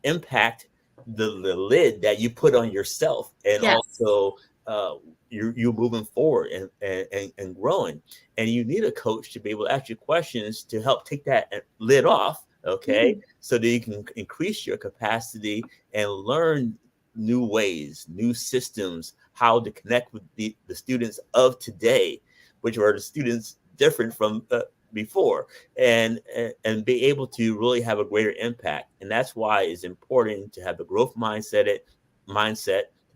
impact the lid that you put on yourself, and Yes. also you moving forward and growing. And you need a coach to be able to ask you questions to help take that lid off, okay, so that you can increase your capacity and learn new ways, new systems, how to connect with the students of today, which are the students different from before, and be able to really have a greater impact. And that's why it's important to have the growth mindset,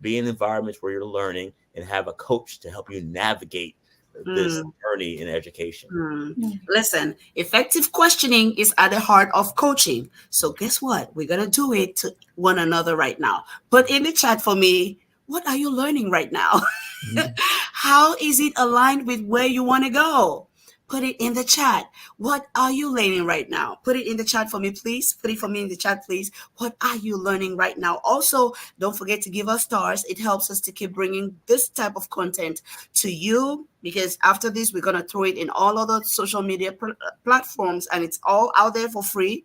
be in environments where you're learning, and have a coach to help you navigate this journey in education. Listen, effective questioning is at the heart of coaching. So guess what? We're going to do it to one another right now. Put in the chat for me, what are you learning right now? How is it aligned with where you want to go? Put it in the chat. What are you learning right now? Put it in the chat for me, please. Put it for me in the chat, please. What are you learning right now? Also, don't forget to give us stars. It helps us to keep bringing this type of content to you, because after this, we're going to throw it in all other social media platforms, and it's all out there for free.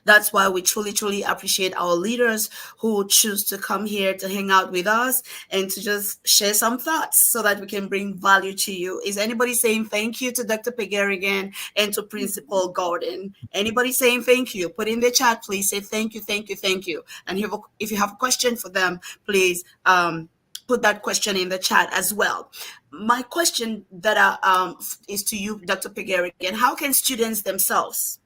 That's why we truly, truly appreciate our leaders who choose to come here to hang out with us and to just share some thoughts so that we can bring value to you. Is anybody saying thank you to Dr. Peguer again and to Principal Gordon? Anybody saying thank you? Put in the chat, please. Say thank you, thank you, thank you. And if you have a question for them, please put that question in the chat as well. My question that is to you, Dr. Peguer, again. How can students themselves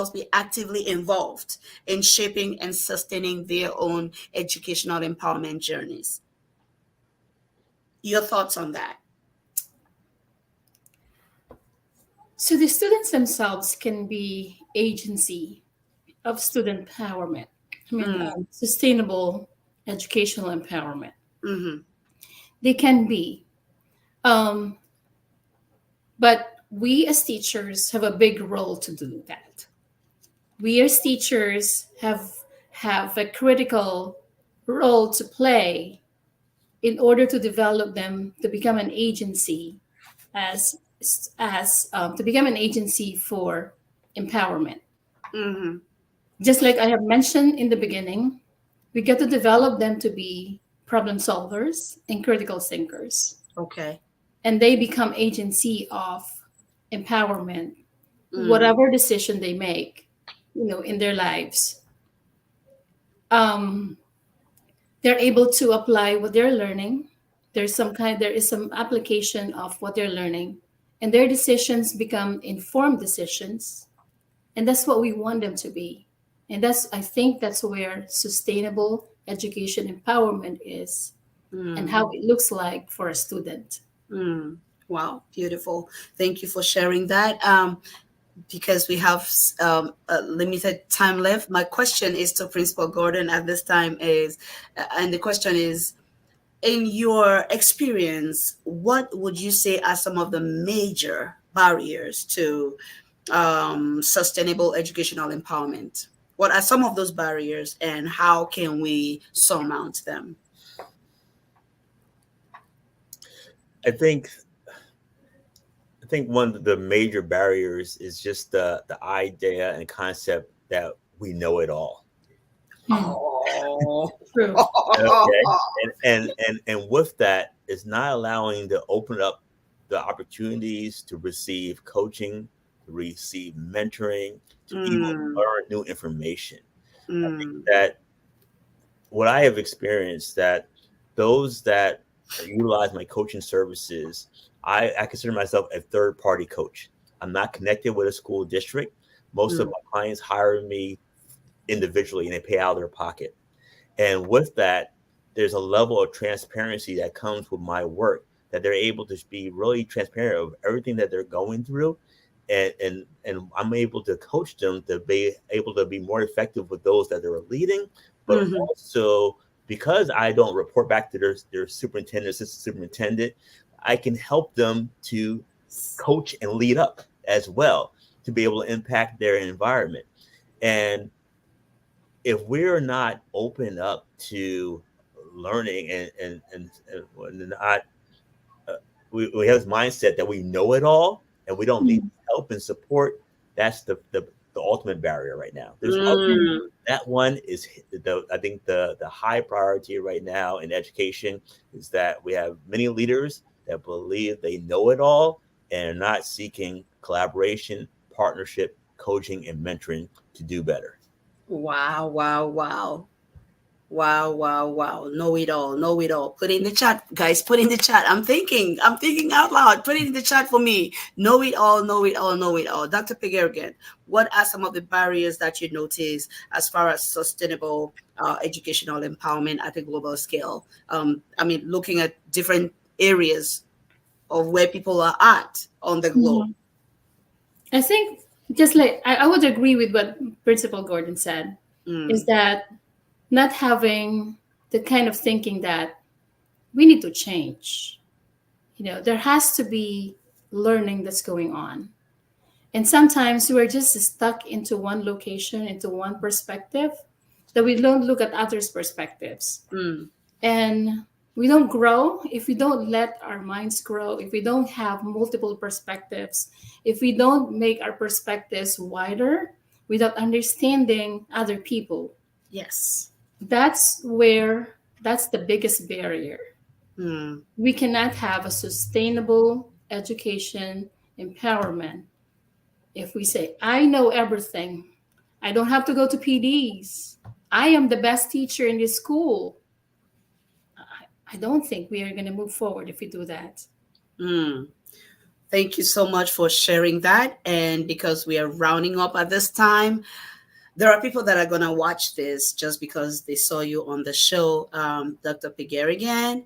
be actively involved in shaping and sustaining their own educational empowerment journeys? Your thoughts on that? So the students themselves can be agency of student empowerment. Sustainable educational empowerment. They can be. But we as teachers have a big role to do that. We as teachers have a critical role to play in order to develop them to become an agency to become an agency for empowerment. Just like I have mentioned in the beginning, we get to develop them to be problem solvers and critical thinkers. Okay. And they become agency of empowerment, whatever decision they make, in their lives. They're able to apply what they're learning. There is some application of what they're learning, and their decisions become informed decisions. And that's what we want them to be. And I think that's where sustainable education empowerment is, and how it looks like for a student. Wow, beautiful. Thank you for sharing that. Because we have a limited time left, my question is to Principal Gordon at this time and the question is, in your experience, what would you say are some of the major barriers to sustainable educational empowerment? What are some of those barriers, and how can we surmount them? I think one of the major barriers is just the idea and concept that we know it all. Oh, true. Okay. And with that, it's not allowing to open up the opportunities to receive coaching, to receive mentoring, to even learn new information. I think that what I have experienced, that those that utilize my coaching services, I consider myself a third-party coach. I'm not connected with a school district. Most of my clients hire me individually and they pay out of their pocket. And with that, there's a level of transparency that comes with my work that they're able to be really transparent of everything that they're going through. And I'm able to coach them to be able to be more effective with those that they're leading, but also because I don't report back to their superintendent, assistant superintendent, I can help them to coach and lead up as well to be able to impact their environment. And if we're not open up to learning and not, we have this mindset that we know it all and we don't need help and support, that's the ultimate barrier right now. There's that one is I think the high priority right now in education is that we have many leaders that believe they know it all and are not seeking collaboration, partnership, coaching, and mentoring to do better. Wow. Know it all. Put it in the chat, guys. Put it in the chat. I'm thinking out loud. Put it in the chat for me. Know it all. Dr. Pegarigan, what are some of the barriers that you notice as far as sustainable educational empowerment at a global scale? Looking at different areas of where people are at on the globe. I think just like I would agree with what Principal Gordon said, is that not having the kind of thinking that we need to change. There has to be learning that's going on. And sometimes we're just stuck into one location, into one perspective, that we don't look at others' perspectives. And we don't grow if we don't let our minds grow, if we don't have multiple perspectives, if we don't make our perspectives wider without understanding other people. Yes. That's the biggest barrier. We cannot have a sustainable education empowerment if we say, I know everything. I don't have to go to PDs. I am the best teacher in this school. I don't think we are going to move forward if we do that. Thank you so much for sharing that. And because we are rounding up at this time, there are people that are going to watch this just because they saw you on the show. Dr. Pegarigan,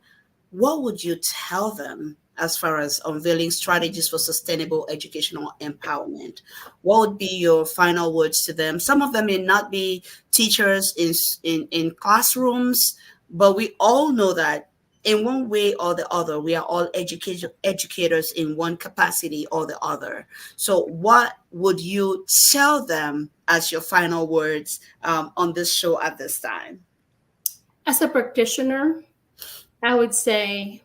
what would you tell them as far as unveiling strategies for sustainable educational empowerment? What would be your final words to them? Some of them may not be teachers in classrooms, but we all know that in one way or the other, we are all educators in one capacity or the other. So what would you tell them as your final words on this show at this time? As a practitioner, I would say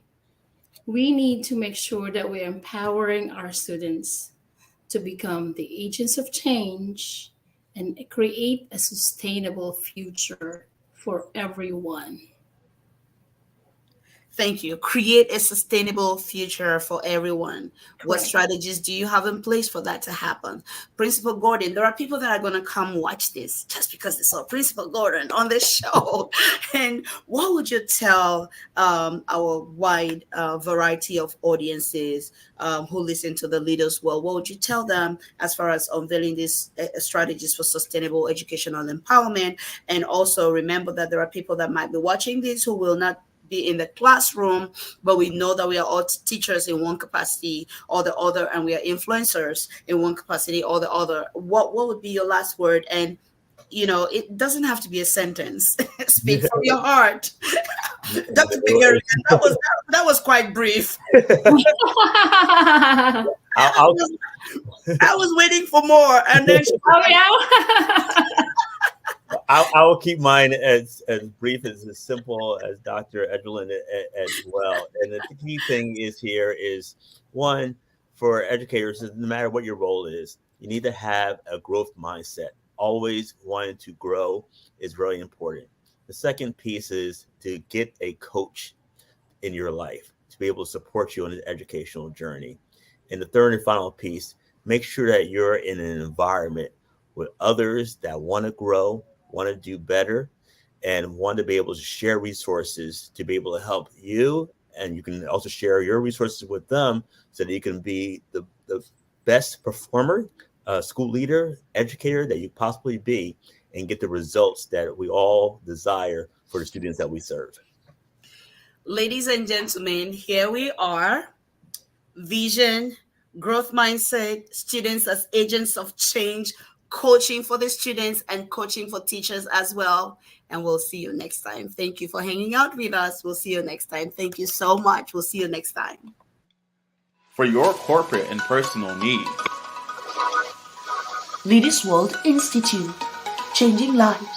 we need to make sure that we're empowering our students to become the agents of change and create a sustainable future for everyone. Thank you. Create a sustainable future for everyone. Correct. What strategies do you have in place for that to happen? Principal Gordon, there are people that are going to come watch this just because they saw Principal Gordon on this show. And what would you tell our wide variety of audiences who listen to the Leaders Well? What would you tell them as far as unveiling these strategies for sustainable educational empowerment? And also remember that there are people that might be watching this who will not be in the classroom, but we know that we are all teachers in one capacity or the other, and we are influencers in one capacity or the other. What would be your last word? And it doesn't have to be a sentence. Speak from your heart. Dr. Pegarigan, that was quite brief. I was waiting for more, and then I will keep mine as brief, as simple as Dr. Edgerlin as well. And the key thing is one, for educators, no matter what your role is, you need to have a growth mindset. Always wanting to grow is very important. The second piece is to get a coach in your life to be able to support you on an educational journey. And the third and final piece, make sure that you're in an environment with others that want to grow, want to do better, and want to be able to share resources to be able to help you. And you can also share your resources with them so that you can be the best performer, school leader, educator that you possibly be, and get the results that we all desire for the students that we serve. Ladies and gentlemen, here we are. Vision, growth mindset, students as agents of change, coaching for the students and coaching for teachers as well. And we'll see you next time. Thank you for hanging out with us. We'll see you next time. Thank you so much. We'll see you next time. For your corporate and personal needs. Leaders World Institute, changing lives